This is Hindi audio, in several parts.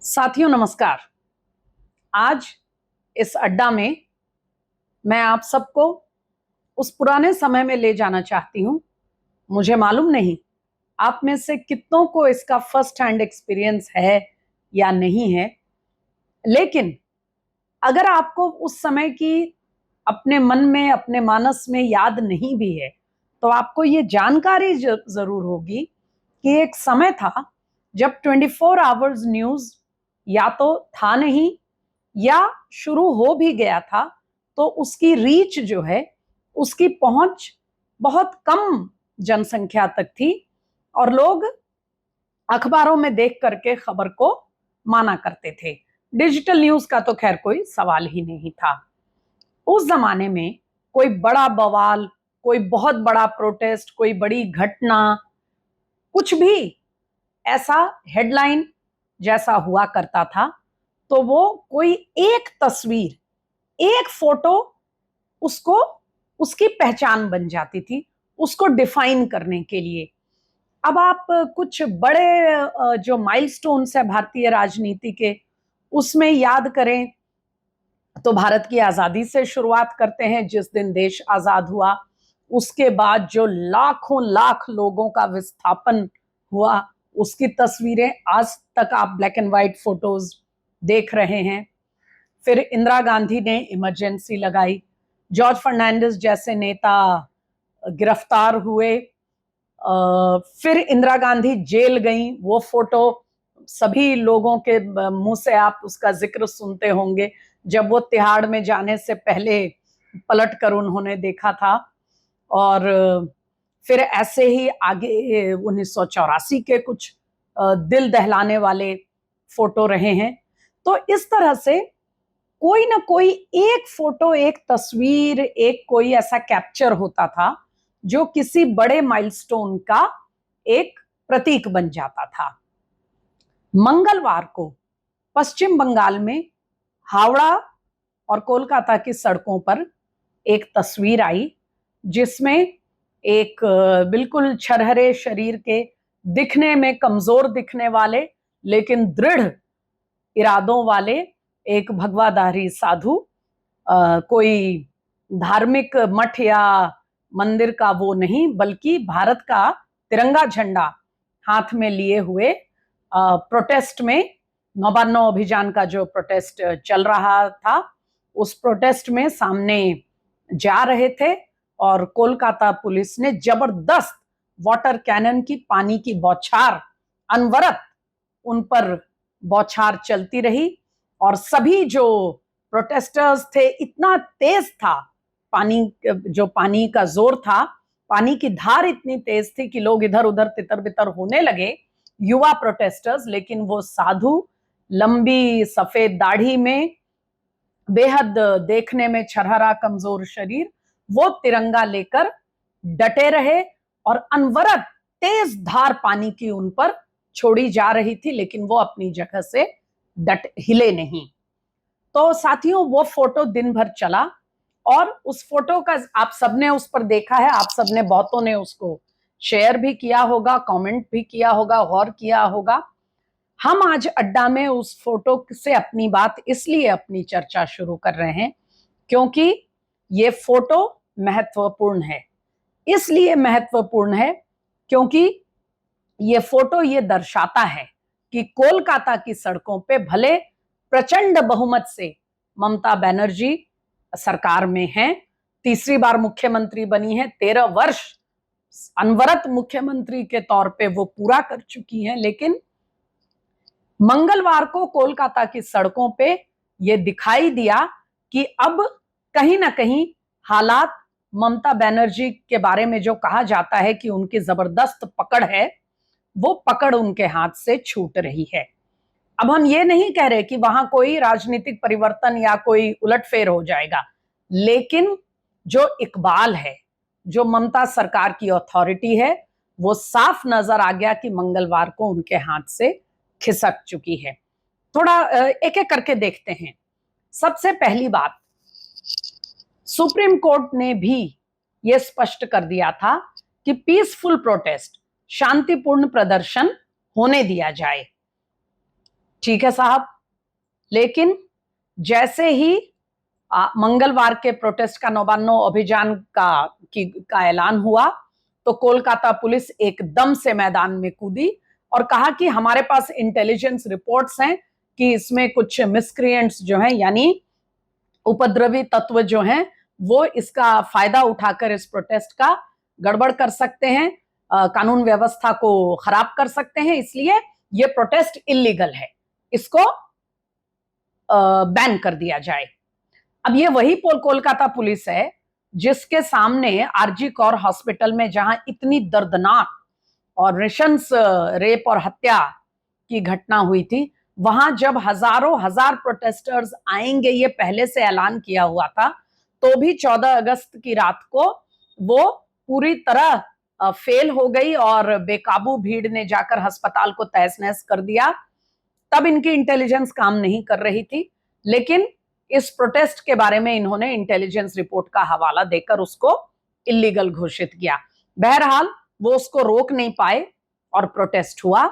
साथियों नमस्कार। आज इस अड्डा में मैं आप सबको उस पुराने समय में ले जाना चाहती हूँ। मुझे मालूम नहीं आप में से कितनों को इसका फर्स्ट हैंड एक्सपीरियंस है या नहीं है, लेकिन अगर आपको उस समय की अपने मन में, अपने मानस में याद नहीं भी है, तो आपको ये जानकारी जरूर होगी कि एक समय था जब 24 आवर्स न्यूज या तो था नहीं या शुरू हो भी गया था तो उसकी रीच जो है, उसकी पहुंच बहुत कम जनसंख्या तक थी और लोग अखबारों में देख करके खबर को माना करते थे। डिजिटल न्यूज का तो खैर कोई सवाल ही नहीं था। उस जमाने में कोई बड़ा बवाल, कोई बहुत बड़ा प्रोटेस्ट, कोई बड़ी घटना, कुछ भी ऐसा हेडलाइन जैसा हुआ करता था तो वो कोई एक तस्वीर, एक फोटो उसको, उसकी पहचान बन जाती थी, उसको डिफाइन करने के लिए। अब आप कुछ बड़े जो माइलस्टोन्स है भारतीय राजनीति के, उसमें याद करें तो भारत की आजादी से शुरुआत करते हैं। जिस दिन देश आजाद हुआ उसके बाद जो लाखों लाख लोगों का विस्थापन हुआ, उसकी तस्वीरें आज तक आप ब्लैक एंड व्हाइट फोटोज देख रहे हैं। फिर इंदिरा गांधी ने इमरजेंसी लगाई, जॉर्ज फर्नांडिस जैसे नेता गिरफ्तार हुए, फिर इंदिरा गांधी जेल गई। वो फोटो सभी लोगों के मुंह से आप उसका जिक्र सुनते होंगे, जब वो तिहाड़ में जाने से पहले पलट कर उन्होंने देखा था। और फिर ऐसे ही आगे 1984 के कुछ दिल दहलाने वाले फोटो रहे हैं। तो इस तरह से कोई ना कोई एक फोटो, एक तस्वीर, एक कोई ऐसा कैप्चर होता था जो किसी बड़े माइलस्टोन का एक प्रतीक बन जाता था। मंगलवार को पश्चिम बंगाल में हावड़ा और कोलकाता की सड़कों पर एक तस्वीर आई जिसमें एक बिल्कुल छरहरे शरीर के, दिखने में कमजोर दिखने वाले लेकिन दृढ़ इरादों वाले एक भगवाधारी साधु, कोई धार्मिक मठ या मंदिर का वो नहीं, बल्कि भारत का तिरंगा झंडा हाथ में लिए हुए प्रोटेस्ट में, नौबान्नो अभियान का जो प्रोटेस्ट चल रहा था, उस प्रोटेस्ट में सामने जा रहे थे। और कोलकाता पुलिस ने जबरदस्त वाटर कैनन की पानी की बौछार, अनवरत उन पर बौछार चलती रही और सभी जो प्रोटेस्टर्स थे, इतना तेज था पानी, जो पानी का जोर था, पानी की धार इतनी तेज थी कि लोग इधर उधर तितर बितर होने लगे, युवा प्रोटेस्टर्स। लेकिन वो साधु लंबी सफेद दाढ़ी में, बेहद देखने में छरहरा कमजोर शरीर, वो तिरंगा लेकर डटे रहे और अनवरत तेज धार पानी की उन पर छोड़ी जा रही थी, लेकिन वो अपनी जगह से हिले नहीं। तो साथियों, वो फोटो दिन भर चला और उस फोटो का आप सबने उस पर देखा है, आप सबने, बहुतों ने उसको शेयर भी किया होगा, कमेंट भी किया होगा, गौर किया होगा। हम आज अड्डा में उस फोटो से अपनी बात इसलिए, अपनी चर्चा शुरू कर रहे हैं क्योंकि ये फोटो महत्वपूर्ण है। इसलिए महत्वपूर्ण है क्योंकि ये फोटो ये दर्शाता है कि कोलकाता की सड़कों पे भले प्रचंड बहुमत से ममता बनर्जी सरकार में हैं, तीसरी बार मुख्यमंत्री बनी है, 13 वर्ष अनवरत मुख्यमंत्री के तौर पे वो पूरा कर चुकी हैं, लेकिन मंगलवार को कोलकाता की सड़कों पे ये दिखाई दिया कि अब कहीं ना कहीं हालात, ममता बनर्जी के बारे में जो कहा जाता है कि उनकी जबरदस्त पकड़ है, वो पकड़ उनके हाथ से छूट रही है। अब हम ये नहीं कह रहे कि वहां कोई राजनीतिक परिवर्तन या कोई उलटफेर हो जाएगा, लेकिन जो इकबाल है, जो ममता सरकार की अथॉरिटी है, वो साफ नजर आ गया कि मंगलवार को उनके हाथ से खिसक चुकी है। थोड़ा एक एक करके देखते हैं। सबसे पहली बात, सुप्रीम कोर्ट ने भी यह स्पष्ट कर दिया था कि पीसफुल प्रोटेस्ट, शांतिपूर्ण प्रदर्शन होने दिया जाए। ठीक है साहब, लेकिन जैसे ही मंगलवार के प्रोटेस्ट का नौबानो अभियान का ऐलान हुआ तो कोलकाता पुलिस एकदम से मैदान में कूदी और कहा कि हमारे पास इंटेलिजेंस रिपोर्ट्स हैं कि इसमें कुछ मिसक्रिएंट्स जो हैं, यानी उपद्रवी तत्व जो हैं, वो इसका फायदा उठाकर इस प्रोटेस्ट का गड़बड़ कर सकते हैं, कानून व्यवस्था को खराब कर सकते हैं, इसलिए ये प्रोटेस्ट इलीगल है, इसको बैन कर दिया जाए। अब ये वही कोलकाता पुलिस है जिसके सामने आरजी कौर हॉस्पिटल में जहां इतनी दर्दनाक और नृशंस रेप और हत्या की घटना हुई थी, वहां जब हजारों हजार प्रोटेस्टर्स आएंगे ये पहले से ऐलान किया हुआ था, तो भी 14 अगस्त की रात को वो पूरी तरह फेल हो गई और बेकाबू भीड़ ने जाकर अस्पताल को तहस नहस कर दिया। तब इनकी इंटेलिजेंस काम नहीं कर रही थी, लेकिन इस प्रोटेस्ट के बारे में इन्होंने इंटेलिजेंस रिपोर्ट का हवाला देकर उसको इलीगल घोषित किया। बहरहाल वो उसको रोक नहीं पाए और प्रोटेस्ट हुआ।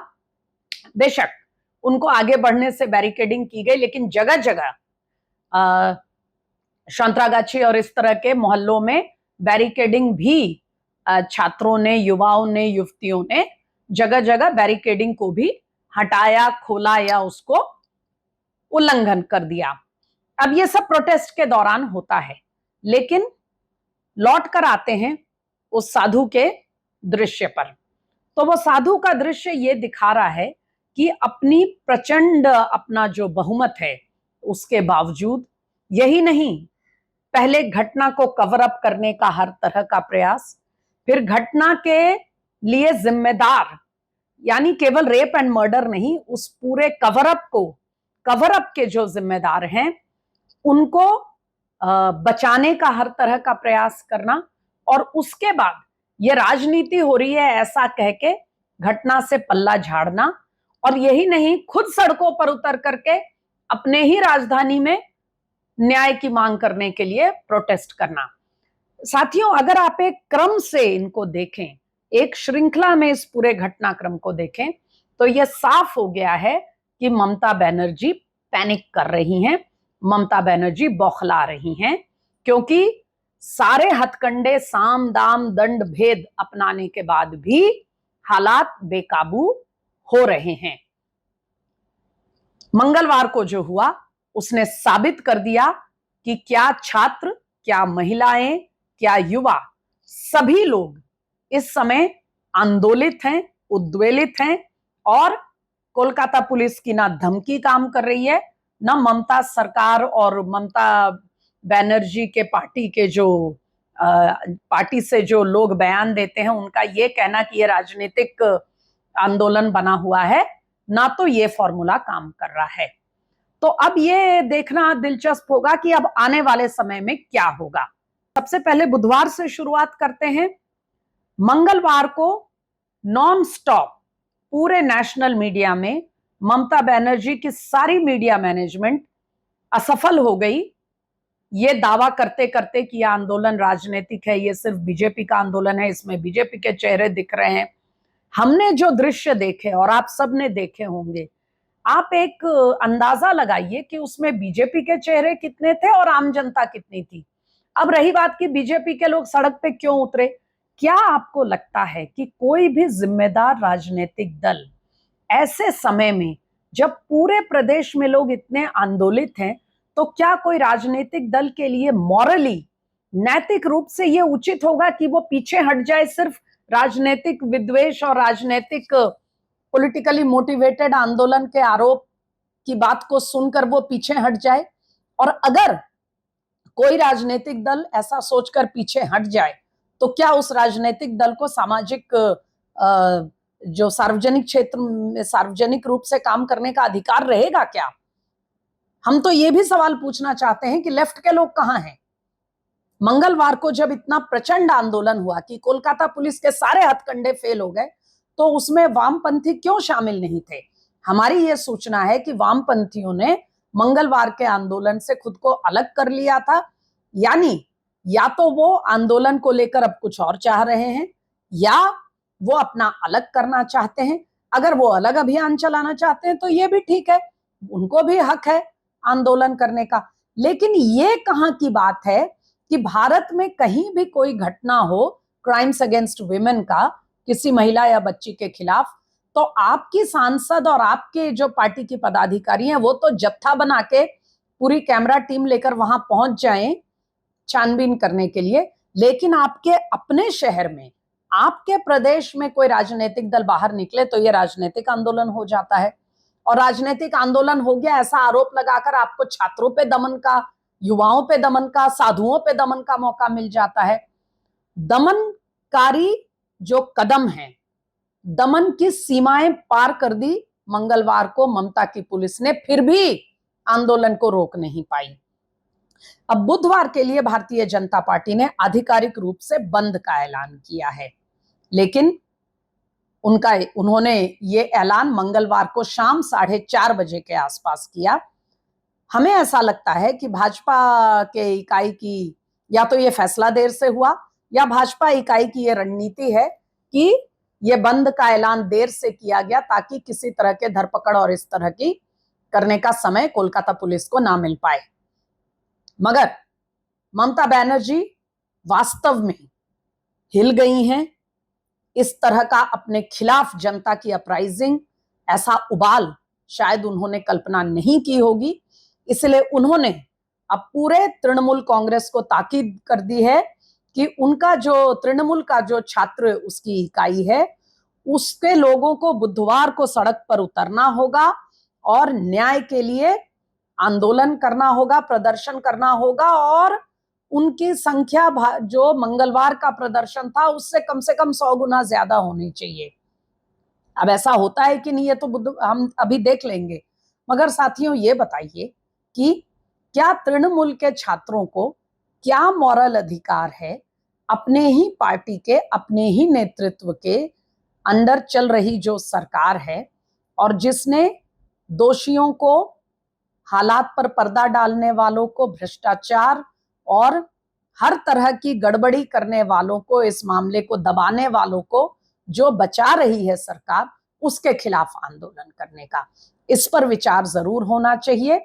बेशक उनको आगे बढ़ने से बैरिकेडिंग की गई, लेकिन जगह जगह संतरागाछी और इस तरह के मोहल्लों में बैरिकेडिंग भी छात्रों ने, युवाओं ने, युवतियों ने जगह जगह बैरिकेडिंग को भी हटाया, खोला या उसको उल्लंघन कर दिया। अब ये सब प्रोटेस्ट के दौरान होता है, लेकिन लौट कर आते हैं उस साधु के दृश्य पर। तो वो साधु का दृश्य ये दिखा रहा है कि अपनी प्रचंड अपना जो बहुमत है उसके बावजूद, यही नहीं, पहले घटना को कवर अप करने का हर तरह का प्रयास, फिर घटना के लिए जिम्मेदार, यानी केवल रेप एंड मर्डर नहीं, उस पूरे कवर अप के जो जिम्मेदार हैं उनको बचाने का हर तरह का प्रयास करना, और उसके बाद ये राजनीति हो रही है ऐसा कह के घटना से पल्ला झाड़ना, और यही नहीं, खुद सड़कों पर उतर करके अपने ही राजधानी में न्याय की मांग करने के लिए प्रोटेस्ट करना। साथियों, अगर आप एक क्रम से इनको देखें, एक श्रृंखला में इस पूरे घटनाक्रम को देखें, तो यह साफ हो गया है कि ममता बनर्जी पैनिक कर रही हैं, ममता बनर्जी बौखला रही हैं, क्योंकि सारे हथकंडे, साम दाम दंड भेद अपनाने के बाद भी हालात बेकाबू हो रहे हैं। मंगलवार को जो हुआ उसने साबित कर दिया कि क्या छात्र, क्या महिलाएं, क्या युवा, सभी लोग इस समय आंदोलित हैं, उद्वेलित हैं, और कोलकाता पुलिस की ना धमकी काम कर रही है, ना ममता सरकार और ममता बनर्जी के पार्टी से जो लोग बयान देते हैं उनका ये कहना कि ये राजनीतिक आंदोलन बना हुआ है, ना तो ये फॉर्मूला काम कर रहा है। तो अब ये देखना दिलचस्प होगा कि अब आने वाले समय में क्या होगा। सबसे पहले बुधवार से शुरुआत करते हैं। मंगलवार को नॉन स्टॉप पूरे नेशनल मीडिया में ममता बनर्जी की सारी मीडिया मैनेजमेंट असफल हो गई, ये दावा करते करते कि यह आंदोलन राजनीतिक है, ये सिर्फ बीजेपी का आंदोलन है, इसमें बीजेपी के चेहरे दिख रहे हैं। हमने जो दृश्य देखे और आप सबने देखे होंगे, आप एक अंदाजा लगाइए कि उसमें बीजेपी के चेहरे कितने थे और आम जनता कितनी थी। अब रही बात कि बीजेपी के लोग सड़क पे क्यों उतरे, क्या आपको लगता है कि कोई भी जिम्मेदार राजनीतिक दल ऐसे समय में, जब पूरे प्रदेश में लोग इतने आंदोलित हैं, तो क्या कोई राजनीतिक दल के लिए मॉरली, नैतिक रूप से ये उचित होगा कि वो पीछे हट जाए, सिर्फ राजनीतिक विद्वेष और राजनीतिक पॉलिटिकली मोटिवेटेड आंदोलन के आरोप की बात को सुनकर वो पीछे हट जाए? और अगर कोई राजनीतिक दल ऐसा सोचकर पीछे हट जाए, तो क्या उस राजनीतिक दल को सामाजिक जो सार्वजनिक क्षेत्र में सार्वजनिक रूप से काम करने का अधिकार रहेगा क्या? हम तो ये भी सवाल पूछना चाहते हैं कि लेफ्ट के लोग कहां हैं? मंगलवार को जब इतना प्रचंड आंदोलन हुआ कि कोलकाता पुलिस के सारे हथकंडे फेल हो गए, तो उसमें वामपंथी क्यों शामिल नहीं थे? हमारी ये सूचना है कि वामपंथियों ने मंगलवार के आंदोलन से खुद को अलग कर लिया था, यानी या तो वो आंदोलन को लेकर अब कुछ और चाह रहे हैं, या वो अपना अलग करना चाहते हैं। अगर वो अलग अभियान चलाना चाहते हैं तो ये भी ठीक है, उनको भी हक है आंदोलन करने का। लेकिन ये कहाँ की बात है कि भारत में कहीं भी कोई घटना हो क्राइम्स अगेंस्ट विमेन का, किसी महिला या बच्ची के खिलाफ, तो आपकी सांसद और आपके जो पार्टी की पदाधिकारी हैं वो तो जत्था बना के पूरी कैमरा टीम लेकर वहां पहुंच जाएं छानबीन करने के लिए। लेकिन आपके अपने शहर में, आपके प्रदेश में कोई राजनीतिक दल बाहर निकले तो ये राजनीतिक आंदोलन हो जाता है। और राजनीतिक आंदोलन हो गया ऐसा आरोप लगाकर आपको छात्रों पे दमन का, युवाओं पे दमन का, साधुओं पे दमन का मौका मिल जाता है। दमनकारी जो कदम है, दमन की सीमाएं पार कर दी मंगलवार को ममता की पुलिस ने, फिर भी आंदोलन को रोक नहीं पाई। अब बुधवार के लिए भारतीय जनता पार्टी ने आधिकारिक रूप से बंद का ऐलान किया है, लेकिन उन्होंने ये ऐलान मंगलवार को शाम 4:30 बजे के आसपास किया। हमें ऐसा लगता है कि भाजपा के इकाई की या तो ये फैसला देर से हुआ या भाजपा इकाई की ये रणनीति है कि ये बंद का ऐलान देर से किया गया ताकि किसी तरह के धरपकड़ और इस तरह की करने का समय कोलकाता पुलिस को ना मिल पाए। मगर ममता बनर्जी वास्तव में हिल गई हैं। इस तरह का अपने खिलाफ जनता की अपराइजिंग, ऐसा उबाल शायद उन्होंने कल्पना नहीं की होगी। इसलिए उन्होंने अब पूरे तृणमूल कांग्रेस को ताकीद कर दी है कि उनका जो तृणमूल का जो छात्र उसकी इकाई है, उसके लोगों को बुधवार को सड़क पर उतरना होगा और न्याय के लिए आंदोलन करना होगा, प्रदर्शन करना होगा। और उनकी संख्या जो मंगलवार का प्रदर्शन था उससे कम से कम 100 गुना ज्यादा होनी चाहिए। अब ऐसा होता है कि नहीं ये तो हम अभी देख लेंगे। मगर साथियों ये बताइए कि क्या तृणमूल के छात्रों को क्या मॉरल अधिकार है अपने ही पार्टी के, अपने ही नेतृत्व के अंडर चल रही जो सरकार है और जिसने दोषियों को, हालात पर पर्दा डालने वालों को, भ्रष्टाचार और हर तरह की गड़बड़ी करने वालों को, इस मामले को दबाने वालों को जो बचा रही है सरकार, उसके खिलाफ आंदोलन करने का। इस पर विचार जरूर होना चाहिए।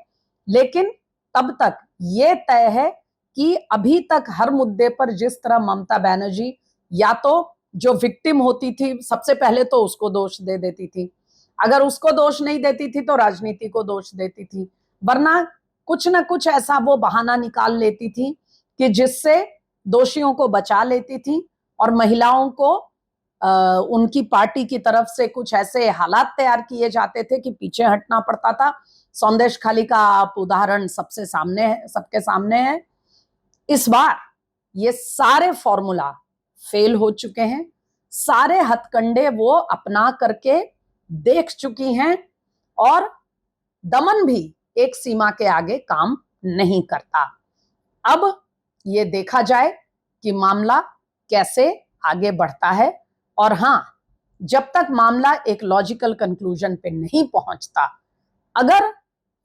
लेकिन तब तक ये तय है कि अभी तक हर मुद्दे पर जिस तरह ममता बनर्जी या तो जो विक्टिम होती थी सबसे पहले तो उसको दोष दे देती थी, अगर उसको दोष नहीं देती थी तो राजनीति को दोष देती थी, वरना कुछ ना कुछ ऐसा वो बहाना निकाल लेती थी कि जिससे दोषियों को बचा लेती थी और महिलाओं को उनकी पार्टी की तरफ से कुछ ऐसे हालात तैयार किए जाते थे कि पीछे हटना पड़ता था। सौंदेश खाली का आप उदाहरण सबके सामने है। इस बार ये सारे फॉर्मूला फेल हो चुके हैं, सारे हथकंडे वो अपना करके देख चुकी हैं और दमन भी एक सीमा के आगे काम नहीं करता। अब ये देखा जाए कि मामला कैसे आगे बढ़ता है। और हां, जब तक मामला एक लॉजिकल कंक्लूजन पे नहीं पहुंचता, अगर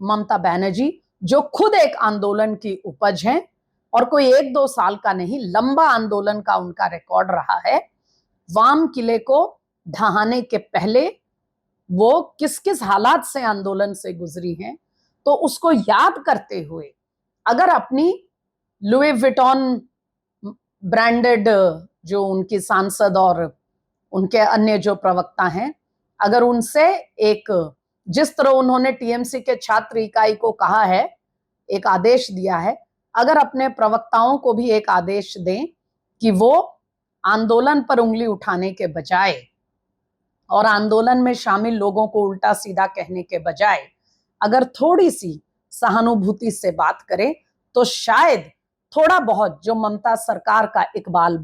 ममता बनर्जी जो खुद एक आंदोलन की उपज है और कोई 1-2 साल का नहीं, लंबा आंदोलन का उनका रिकॉर्ड रहा है, वाम किले को ढहाने के पहले वो किस किस हालात से आंदोलन से गुजरी हैं, तो उसको याद करते हुए अगर अपनी लुई विटॉन ब्रांडेड जो उनकी सांसद और उनके अन्य जो प्रवक्ता हैं, अगर उनसे एक, जिस तरह उन्होंने टीएमसी के छात्र इकाई को कहा है, एक आदेश दिया है, अगर अपने प्रवक्ताओं को भी एक आदेश दें कि वो आंदोलन पर उंगली उठाने के बजाय और आंदोलन में शामिल लोगों को उल्टा सीधा कहने के बजाय अगर थोड़ी सी सहानुभूति से बात करें, तो शायद थोड़ा बहुत जो ममता सरकार का इकबाल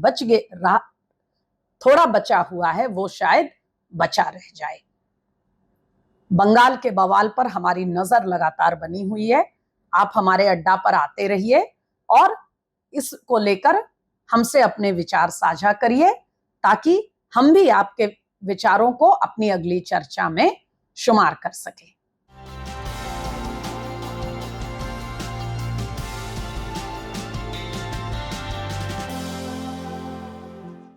थोड़ा बचा हुआ है वो शायद बचा रह जाए। बंगाल के बवाल पर हमारी नजर लगातार बनी हुई है। आप हमारे अड्डा पर आते रहिए और इसको लेकर हमसे अपने विचार साझा करिए ताकि हम भी आपके विचारों को अपनी अगली चर्चा में शुमार कर सकें।